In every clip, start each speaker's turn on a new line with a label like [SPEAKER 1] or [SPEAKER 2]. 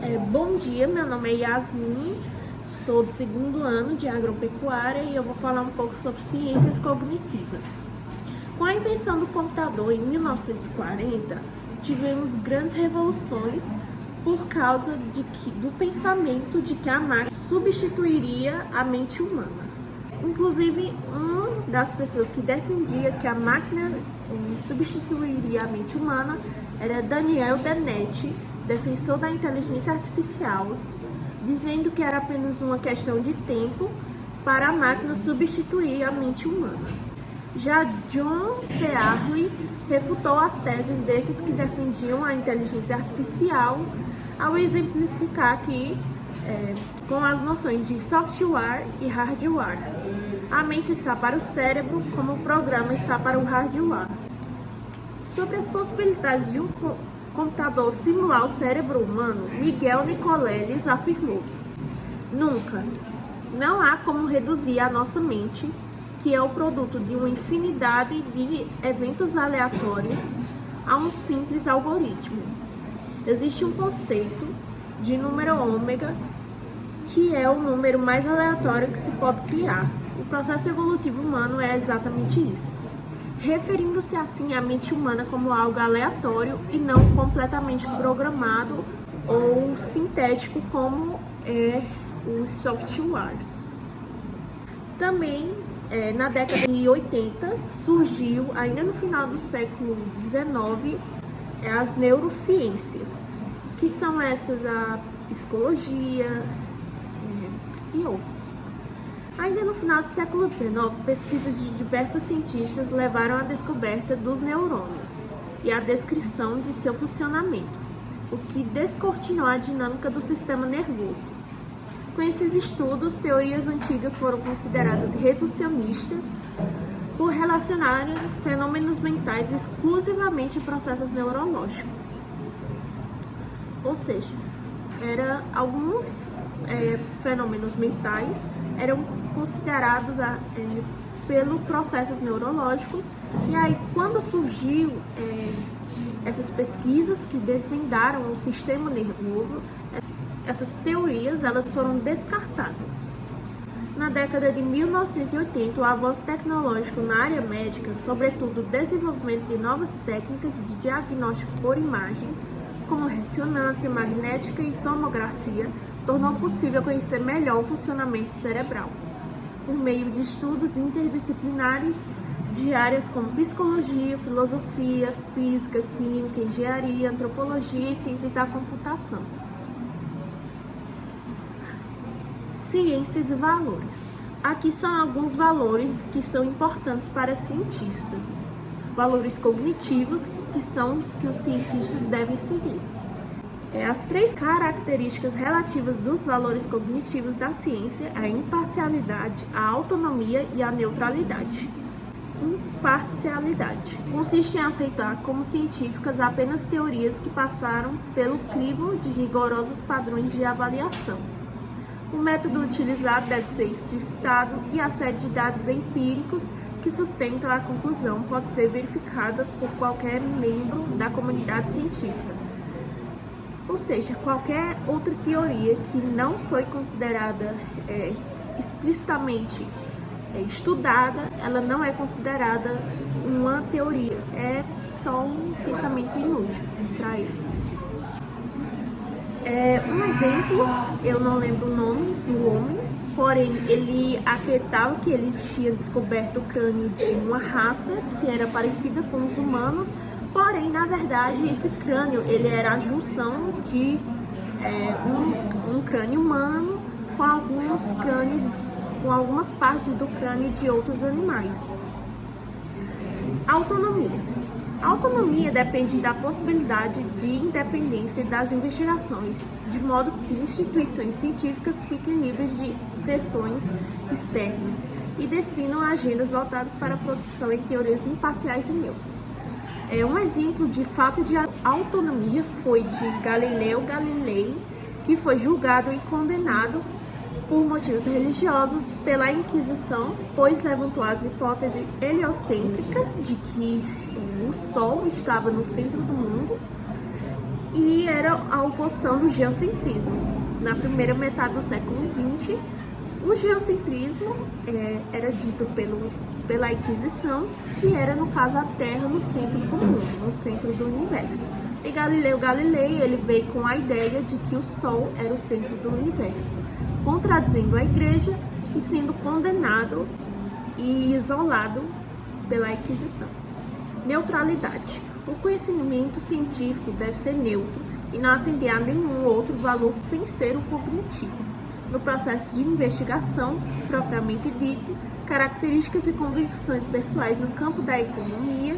[SPEAKER 1] Bom dia, meu nome é Yasmin, sou do segundo ano de agropecuária e eu vou falar um pouco sobre ciências cognitivas. Com a invenção do computador em 1940, tivemos grandes revoluções por causa do pensamento de que a máquina substituiria a mente humana. Inclusive, uma das pessoas que defendia que a máquina substituiria a mente humana era Daniel Dennett, defensor da inteligência artificial, dizendo que era apenas uma questão de tempo para a máquina substituir a mente humana. Já John Searle refutou as teses desses que defendiam a inteligência artificial ao exemplificar aqui com as noções de software e hardware. A mente está para o cérebro, como o programa está para o hardware. Sobre as possibilidades de um computador simular o cérebro humano, Miguel Nicoleles afirmou: nunca. Não há como reduzir a nossa mente, que é o produto de uma infinidade de eventos aleatórios, a um simples algoritmo. Existe um conceito de número ômega, que é o número mais aleatório que se pode criar. O processo evolutivo humano é exatamente isso, referindo-se assim à mente humana como algo aleatório e não completamente programado ou sintético como os softwares. Também, na década de 80, surgiu, ainda no final do século XIX, as neurociências, que são essas a psicologia e outras. Ainda no final do século XIX, pesquisas de diversos cientistas levaram à descoberta dos neurônios e à descrição de seu funcionamento, o que descortinou a dinâmica do sistema nervoso. Com esses estudos, teorias antigas foram consideradas reducionistas por relacionarem fenômenos mentais exclusivamente a processos neurológicos. Ou seja, alguns fenômenos mentais eram considerados pelos processos neurológicos, e aí quando surgiu essas pesquisas que desvendaram o sistema nervoso, essas teorias elas foram descartadas. Na década de 1980, o avanço tecnológico na área médica, sobretudo o desenvolvimento de novas técnicas de diagnóstico por imagem, como ressonância magnética e tomografia, tornou possível conhecer melhor o funcionamento cerebral, por meio de estudos interdisciplinares de áreas como psicologia, filosofia, física, química, engenharia, antropologia e ciências da computação. Ciências e valores. Aqui são alguns valores que são importantes para cientistas. Valores cognitivos, que são os que os cientistas devem seguir. As três características relativas dos valores cognitivos da ciência: a imparcialidade, a autonomia e a neutralidade. Imparcialidade consiste em aceitar como científicas apenas teorias que passaram pelo crivo de rigorosos padrões de avaliação. O método utilizado deve ser explicitado e a série de dados empíricos que sustentam a conclusão pode ser verificada por qualquer membro da comunidade científica. Ou seja, qualquer outra teoria que não foi considerada explicitamente estudada, ela não é considerada uma teoria, é só um pensamento inútil para eles. Um exemplo, eu não lembro o nome do homem, porém ele acreditava que ele tinha descoberto o crânio de uma raça que era parecida com os humanos, porém, na verdade, esse crânio ele era a junção de um crânio humano com algumas partes do crânio de outros animais. Autonomia. A autonomia depende da possibilidade de independência das investigações, de modo que instituições científicas fiquem livres de pressões externas e definam agendas voltadas para a produção de teorias imparciais e neutras. Um exemplo de fato de autonomia foi de Galileu Galilei, que foi julgado e condenado por motivos religiosos pela Inquisição, pois levantou a hipótese heliocêntrica de que o Sol estava no centro do mundo e era a oposição do geocentrismo. Na primeira metade do século XX, o geocentrismo era dito pela Inquisição, que era, no caso, a Terra no centro do mundo, no centro do universo. E Galileu Galilei, ele veio com a ideia de que o Sol era o centro do universo, contradizendo a Igreja e sendo condenado e isolado pela Inquisição. Neutralidade. O conhecimento científico deve ser neutro e não atender a nenhum outro valor sem ser o cognitivo. No processo de investigação, propriamente dito, características e convicções pessoais no campo da economia,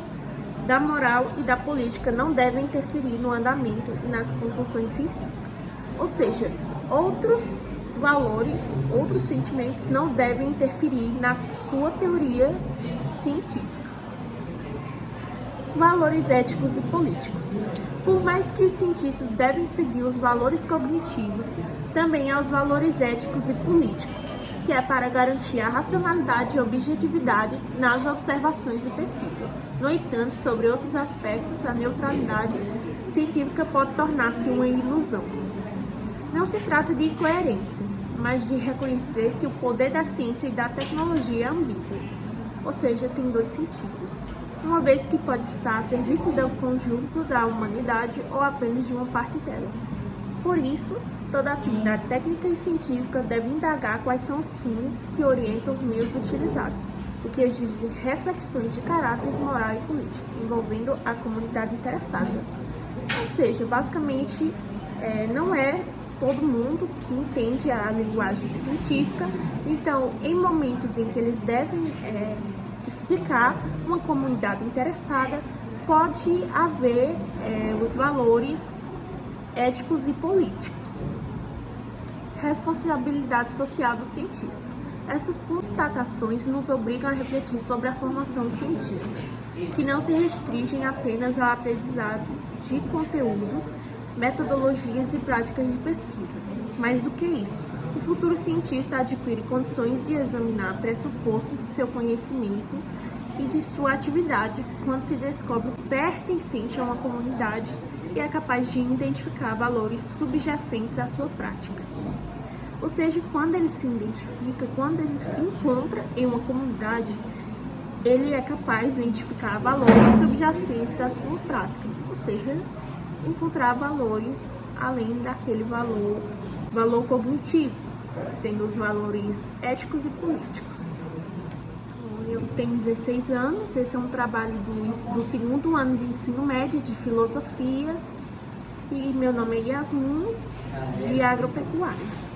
[SPEAKER 1] da moral e da política não devem interferir no andamento e nas conclusões científicas. Ou seja, outros valores, outros sentimentos não devem interferir na sua teoria científica. Valores éticos e políticos. Por mais que os cientistas devem seguir os valores cognitivos, também há os valores éticos e políticos, que é para garantir a racionalidade e objetividade nas observações e pesquisa. No entanto, sobre outros aspectos, a neutralidade científica pode tornar-se uma ilusão. Não se trata de incoerência, mas de reconhecer que o poder da ciência e da tecnologia é ambíguo, ou seja, tem dois sentidos, uma vez que pode estar a serviço do conjunto da humanidade ou apenas de uma parte dela. Por isso, toda atividade técnica e científica deve indagar quais são os fins que orientam os meios utilizados, o que exige reflexões de caráter moral e político, envolvendo a comunidade interessada. Ou seja, basicamente, não é todo mundo que entende a linguagem científica, então, em momentos em que eles devem explicar uma comunidade interessada, pode haver os valores éticos e políticos. Responsabilidade social do cientista. Essas constatações nos obrigam a refletir sobre a formação do cientista, que não se restringem apenas ao aprendizado de conteúdos, metodologias e práticas de pesquisa. Mais do que isso, o futuro cientista adquire condições de examinar pressupostos de seu conhecimento e de sua atividade quando se descobre pertencente a uma comunidade e é capaz de identificar valores subjacentes à sua prática. Ou seja, quando ele se identifica, quando ele se encontra em uma comunidade, ele é capaz de identificar valores subjacentes à sua prática, ou seja, encontrar valores além daquele valor cognitivo, sendo os valores éticos e políticos. Eu tenho 16 anos, esse é um trabalho do segundo ano de ensino médio de filosofia e meu nome é Yasmin, de agropecuária.